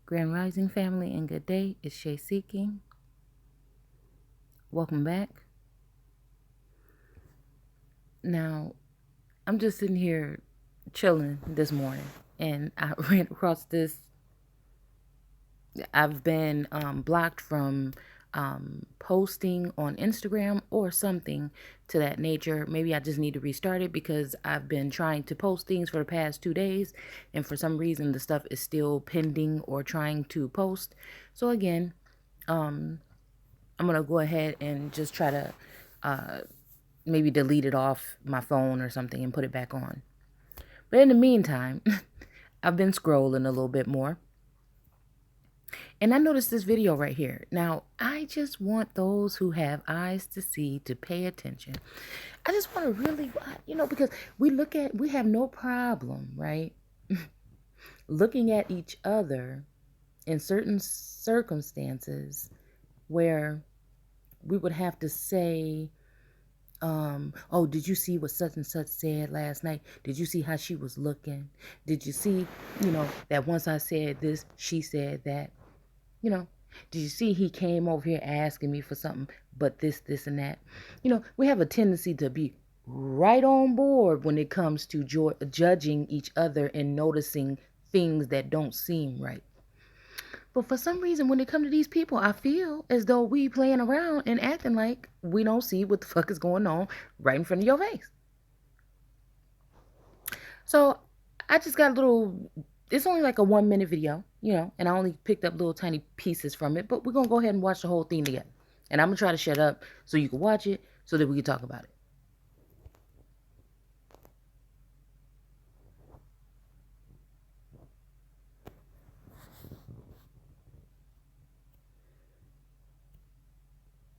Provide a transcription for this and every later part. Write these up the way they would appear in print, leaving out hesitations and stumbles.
Grand Rising family and good day. It's Speakin. Welcome back. Now, I'm just sitting here chilling this morning and I ran across this. I've been blocked from posting on Instagram or something to that nature. Maybe I just need to restart it because I've been trying to post things for the past 2 days and for some reason the stuff is still pending or trying to post. So again, I'm going to go ahead and just try to maybe delete it off my phone or something and put it back on. But in the meantime, I've been scrolling a little bit more. And I noticed this video right here. Now, I just want those who have eyes to see to pay attention. I just want to really, because we have no problem, right? Looking at each other in certain circumstances where we would have to say, oh, did you see what such and such said last night? Did you see how she was looking? Did you see, that once I said this, she said that? Did you see he came over here asking me for something, but this, and that? We have a tendency to be right on board when it comes to judging each other and noticing things that don't seem right. But for some reason, when it comes to these people, I feel as though we playing around and acting like we don't see what the fuck is going on right in front of your face. So I just got it's only like a 1-minute video, and I only picked up little tiny pieces from it, but we're going to go ahead and watch the whole thing together. And I'm going to try to shut up so you can watch it so that we can talk about it.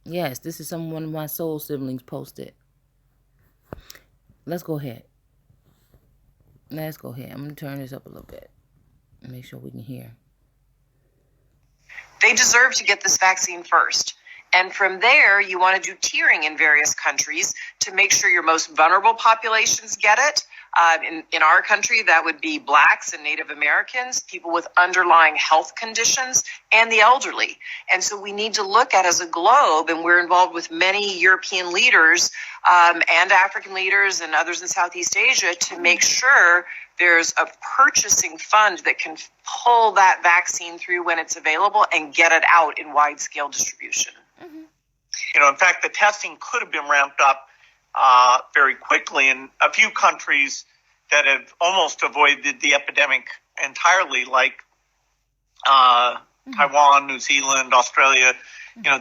Yes, this is one of my soul siblings posted. Let's go ahead. I'm going to turn this up a little bit and make sure we can hear. They deserve to get this vaccine first. And from there, you want to do tiering in various countries to make sure your most vulnerable populations get it. In our country, that would be Blacks and Native Americans, people with underlying health conditions, and the elderly. And so we need to look at as a globe, and we're involved with many European leaders and African leaders and others in Southeast Asia to make sure there's a purchasing fund that can pull that vaccine through when it's available and get it out in wide-scale distribution. Mm-hmm. In fact, the testing could have been ramped up very quickly in a few countries that have almost avoided the epidemic entirely, like Taiwan, New Zealand, Australia.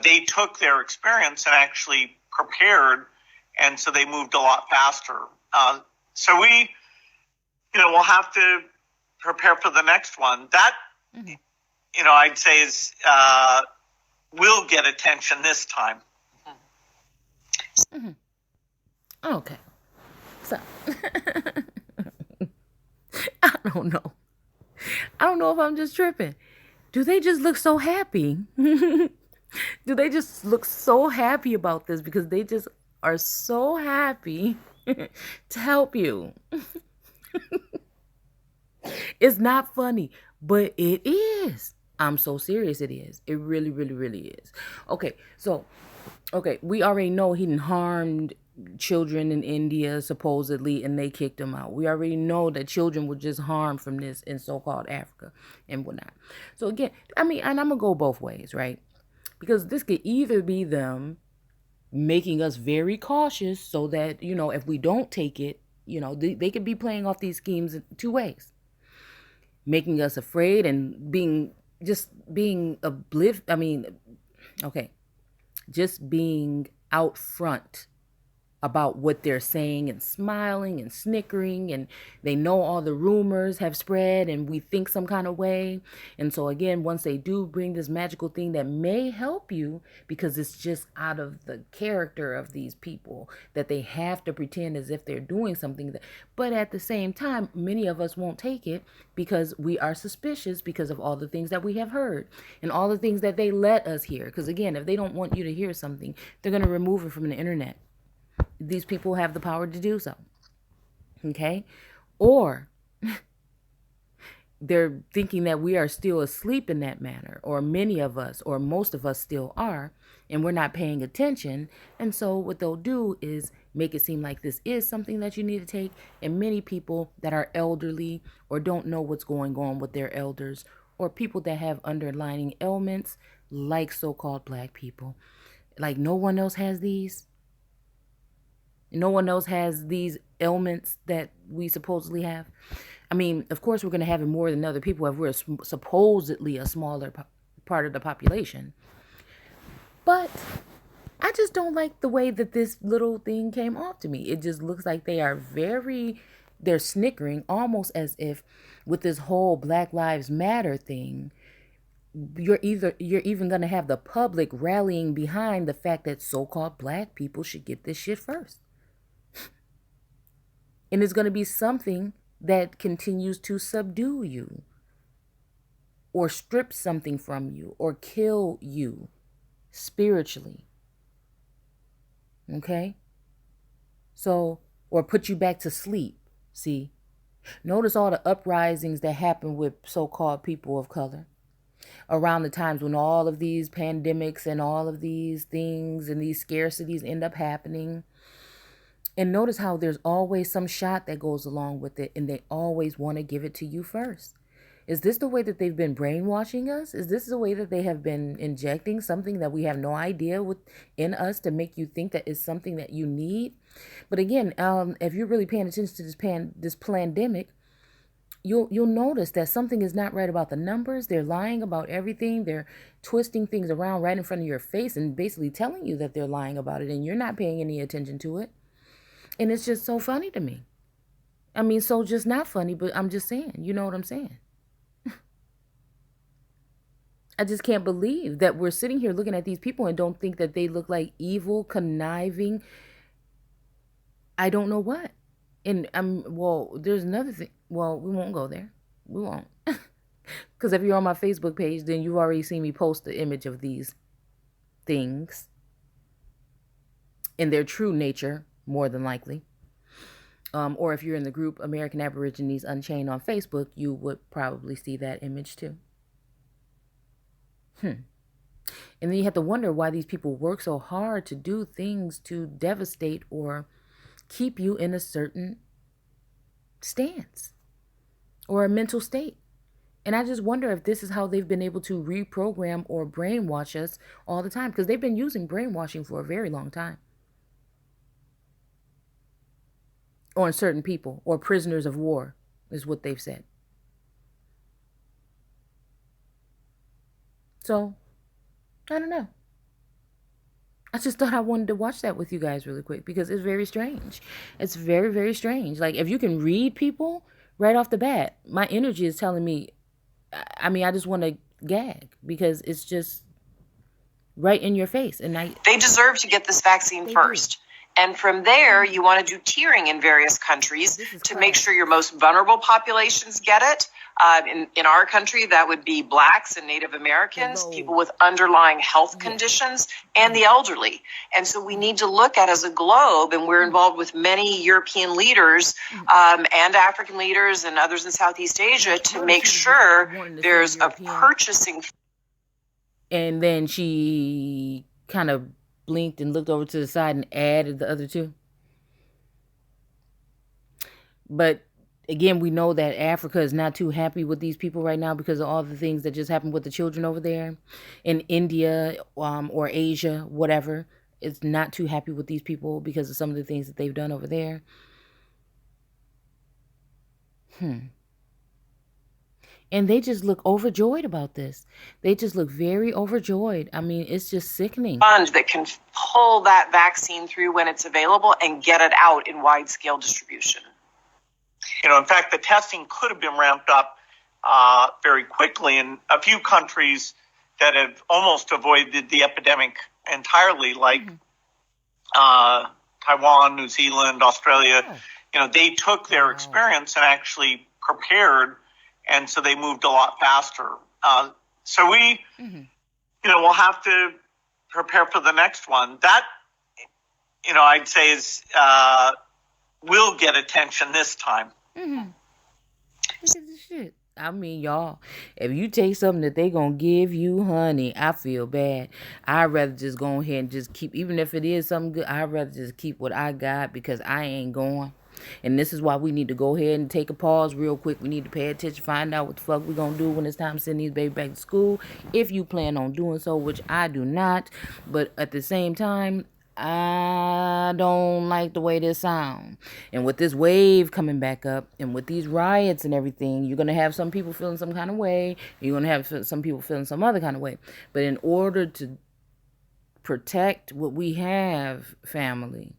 They took their experience and actually prepared, and so they moved a lot faster. So we, we'll have to prepare for the next one. That, I'd say is will get attention this time. Mm-hmm. Okay. So, I don't know. I don't know if I'm just tripping. Do they just look so happy? Do they just look so happy about this because they just are so happy to help you? It's not funny, but it is. I'm so serious it is. It really, really, really is. Okay, so, we already know he harmed children in India, supposedly, and they kicked him out. We already know that children were just harmed from this in so-called Africa and whatnot. So again, and I'm going to go both ways, right? Because this could either be them making us very cautious so that, if we don't take it, they could be playing off these schemes in 2 ways. Making us afraid and being just being out front about what they're saying and smiling and snickering, and they know all the rumors have spread and we think some kind of way. And so again, once they do bring this magical thing that may help you, because it's just out of the character of these people that they have to pretend as if they're doing something, but at the same time, many of us won't take it because we are suspicious because of all the things that we have heard and all the things that they let us hear. Because again, if they don't want you to hear something, they're going to remove it from the internet. These people have the power to do so. Okay? Or they're thinking that we are still asleep in that manner, or many of us, or most of us still are, and we're not paying attention. And so what they'll do is make it seem like this is something that you need to take. And many people that are elderly or don't know what's going on with their elders, or people that have underlying ailments, like so-called black people, like no one else has these. No one else has these ailments that we supposedly have. I mean, of course, we're going to have it more than other people if we're supposedly a smaller part of the population. But I just don't like the way that this little thing came off to me. It just looks like they're snickering, almost as if with this whole Black Lives Matter thing, you're even going to have the public rallying behind the fact that so-called black people should get this shit first. And it's going to be something that continues to subdue you, or strip something from you, or kill you spiritually. Okay? So, or put you back to sleep. See? Notice all the uprisings that happen with so-called people of color around the times when all of these pandemics and all of these things and these scarcities end up happening. And notice how there's always some shot that goes along with it, and they always want to give it to you first. Is this the way that they've been brainwashing us? Is this the way that they have been injecting something that we have no idea in us to make you think that it's something that you need? But again, if you're really paying attention to this pandemic, you'll notice that something is not right about the numbers. They're lying about everything. They're twisting things around right in front of your face and basically telling you that they're lying about it, and you're not paying any attention to it. And it's just so funny to me. I mean, so just not funny, but I'm just saying, you know what I'm saying? I just can't believe that we're sitting here looking at these people and don't think that they look like evil, conniving, I don't know what. And there's another thing. Well, we won't go there. We won't. Because if you're on my Facebook page, then you've already seen me post the image of these things in their true nature, more than likely. Or if you're in the group American Aborigines Unchained on Facebook, you would probably see that image too. And then you have to wonder why these people work so hard to do things to devastate or keep you in a certain stance or a mental state. And I just wonder if this is how they've been able to reprogram or brainwash us all the time, because they've been using brainwashing for a very long time on certain people, or prisoners of war is what they've said. So, I don't know. I just thought I wanted to watch that with you guys really quick because it's very strange. It's very, very strange. Like, if you can read people right off the bat, my energy is telling me, I mean, I just want to gag because it's just right in your face. And they deserve to get this vaccine first. Do. And from there, you want to do tiering in various countries to make sure your most vulnerable populations get it. In our country, that would be blacks and Native Americans, people with underlying health conditions, and the elderly. And so we need to look at as a globe, and we're involved with many European leaders and African leaders and others in Southeast Asia to make sure there's a purchasing. And then she kind of blinked and looked over to the side and added the other two. But again, we know that Africa is not too happy with these people right now because of all the things that just happened with the children over there. In India or Asia, whatever, it's not too happy with these people because of some of the things that they've done over there. And they just look overjoyed about this. They just look very overjoyed. I mean, it's just sickening. Fund that can pull that vaccine through when it's available and get it out in wide-scale distribution. You know, in fact, the testing could have been ramped up very quickly in a few countries that have almost avoided the epidemic entirely, like Taiwan, New Zealand, Australia. Oh. You know, they took their experience and actually prepared, and so they moved a lot faster. So we, you know, we'll have to prepare for the next one. That, you know, I'd say is will get attention this time. Look at this shit. I mean, y'all, if you take something that they gonna give you, honey, I feel bad. I'd rather just go ahead and just keep, even if it is something good, I'd rather just keep what I got because I ain't going. And this is why we need to go ahead and take a pause real quick. We need to pay attention, find out what the fuck we gonna do when it's time to send these babies back to school. If you plan on doing so, which I do not. But at the same time, I don't like the way this sound. And with this wave coming back up and with these riots and everything, you're going to have some people feeling some kind of way. You're going to have some people feeling some other kind of way. But in order to protect what we have, family,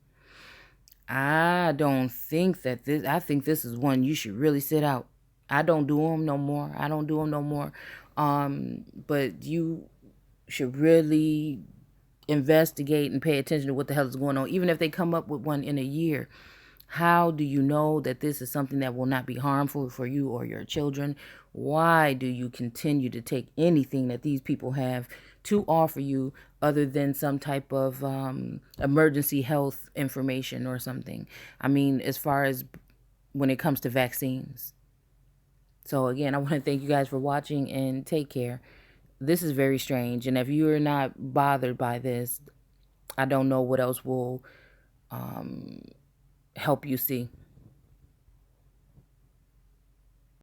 I don't think that this, I think this is one you should really sit out. I don't do them no more. I don't do them no more. But you should really investigate and pay attention to what the hell is going on. Even if they come up with one in a year, how do you know that this is something that will not be harmful for you or your children? Why do you continue to take anything that these people have to offer you other than some type of emergency health information or something? I mean, as far as when it comes to vaccines. So again, I want to thank you guys for watching and take care. This is very strange, and if you're not bothered by this, I don't know what else will help you see.